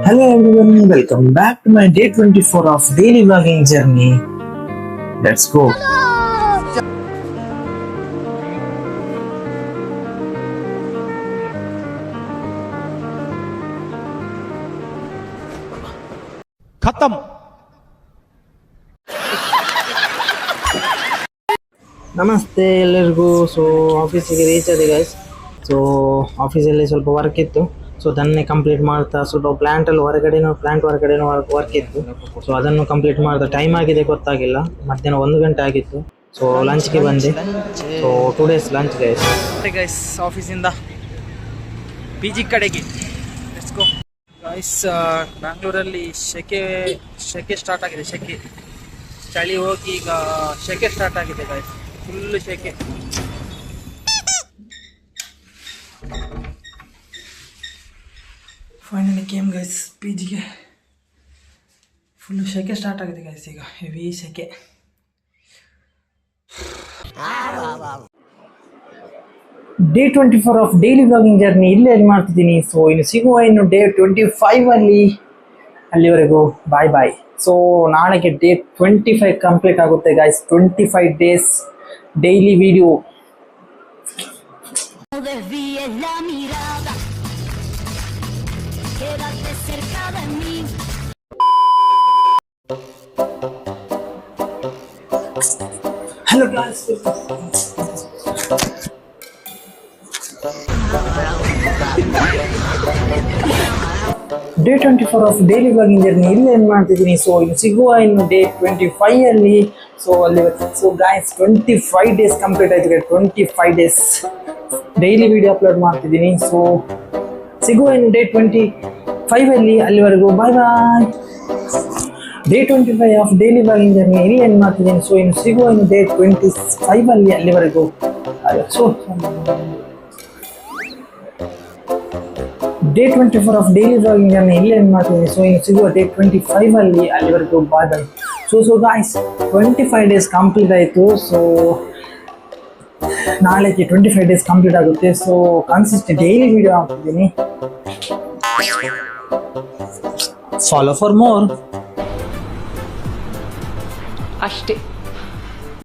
Hello everyone, welcome back to my day 24 of daily vlogging journey. Let's go. खत्म। ನಮಸ್ತೆ ಎಲ್ಲರಿಗೂ. So ಆಫೀಸಿಗೆ reach ಆದೆ ಗೈಸ್. ಸೊ ಆಫೀಸಲ್ಲಿ ಸ್ವಲ್ಪ ವರ್ಕ್ ಇತ್ತು. ಸೊ ಅದನ್ನೇ ಕಂಪ್ಲೀಟ್ ಮಾಡ್ತಾ ಸ್ವಲ್ಪ ಪ್ಲ್ಯಾಂಟ್ ಹೊರಗಡೆನೂ ವರ್ಕ್ ಇತ್ತು. ಸೊ ಅದನ್ನು ಕಂಪ್ಲೀಟ್ ಮಾಡ್ತಾ ಟೈಮ್ ಆಗಿದೆ ಗೊತ್ತಾಗಿಲ್ಲ, ಮಧ್ಯಾಹ್ನ 1 ಗಂಟೆ ಆಗಿತ್ತು. ಸೊ ಲಂಚ್ಗೆ ಬಂದೆ. ಸೊ 2 days ಲಂಚ್ ಗೈಸ್ ಆಫೀಸಿಂದ ಪಿ ಜಿ ಕಡೆಗೆ ಲೆಟ್ಸ್ ಗೋ ಗೈಸ್. ಬ್ಯಾಂಗ್ಳೂರಲ್ಲಿ ಶೆಕೆ ಸ್ಟಾರ್ಟ್ ಆಗಿದೆ. ಚಳಿ ಹೋಗಿ ಈಗ ಶೆಕೆ ಸ್ಟಾರ್ಟ್ ಆಗಿದೆ ಗೈಸ್, ಫುಲ್ ಶೆಕೆ. ಫೈನಲಿ ಕೇಮ್ ಗೈಸ್ ಪಿ ಜಿಗೆ. ಫುಲ್ ಶೆಕೆ ಸ್ಟಾರ್ಟ್ ಆಗಿದೆ ಗೈಸ್, ಈಗ ಹೆವಿ ಶೆಕೆ. Day 24 of daily vlogging journey ಇಲ್ಲೇ ಮಾಡ್ತಿದ್ದೀನಿ. ಸೊ ಇನ್ನು ಸಿಗುವ ಡೇ 25 ಅಲ್ಲಿವರೆಗೂ ಬಾಯ್ ಬಾಯ್. ಸೊ ನಾಳೆಗೆ ಡೇ 25 ಕಂಪ್ಲೀಟ್ ಆಗುತ್ತೆ guys. 25 days daily video. Hello guys, day 24 of daily vlogging journey ಇಲ್ಲೇ ಮಾಡ್ತಿದ್ದೀನಿ. ಸೊ ಇನ್ನು ಸಿಗುವ ಡೇ 25 ಸೊ ಅಲ್ಲಿ. ಸೊ ಗೈಸ್ 25 ಡೇಸ್ ಕಂಪ್ಲೀಟ್ ಆಯ್ತು. 25 ಡೇಸ್ ಡೈಲಿ ವಿಡಿಯೋ ಅಪ್ಲೋಡ್ ಮಾಡ್ತಿದ್ದೀನಿ. ಸೊ ಸಿಗುವ ಡೇ 25 ಅಲ್ಲಿವರೆಗೂ bye bye. Day 25 of daily vlogging journey ಇಲ್ಲಿ ಏನು ಮಾಡ್ತಿದ್ದೀನಿ. ಸೊ ಇನ್ನು ಸಿಗುವ ಡೇ 25 ಅಲ್ಲಿವರೆಗೂ. So day 24 of daily vlogging journey ಇಲ್ಲಿ ಏನು ಮಾಡ್ತಿದ್ದೀನಿ. ಸೊ ಇನ್ನು ಸಿಗುವ ಡೇ 25 ಅಲ್ಲಿವರೆಗೂ bye bye. So guys 25 days complete ಆಯಿತು. ಸೊ ನಾಳೆಗೆ 25 ಡೇಸ್ ಕಂಪ್ಲೀಟ್ ಆಗುತ್ತೆ. ಸೊ ಕನ್ಸಿಸ್ಟೆಂಟ್ ಡೈಲಿ ವಿಡಿಯೋ ಹಾಕ್ತಿದ್ದೀನಿ. Follow for more. ಅಷ್ಟೇ.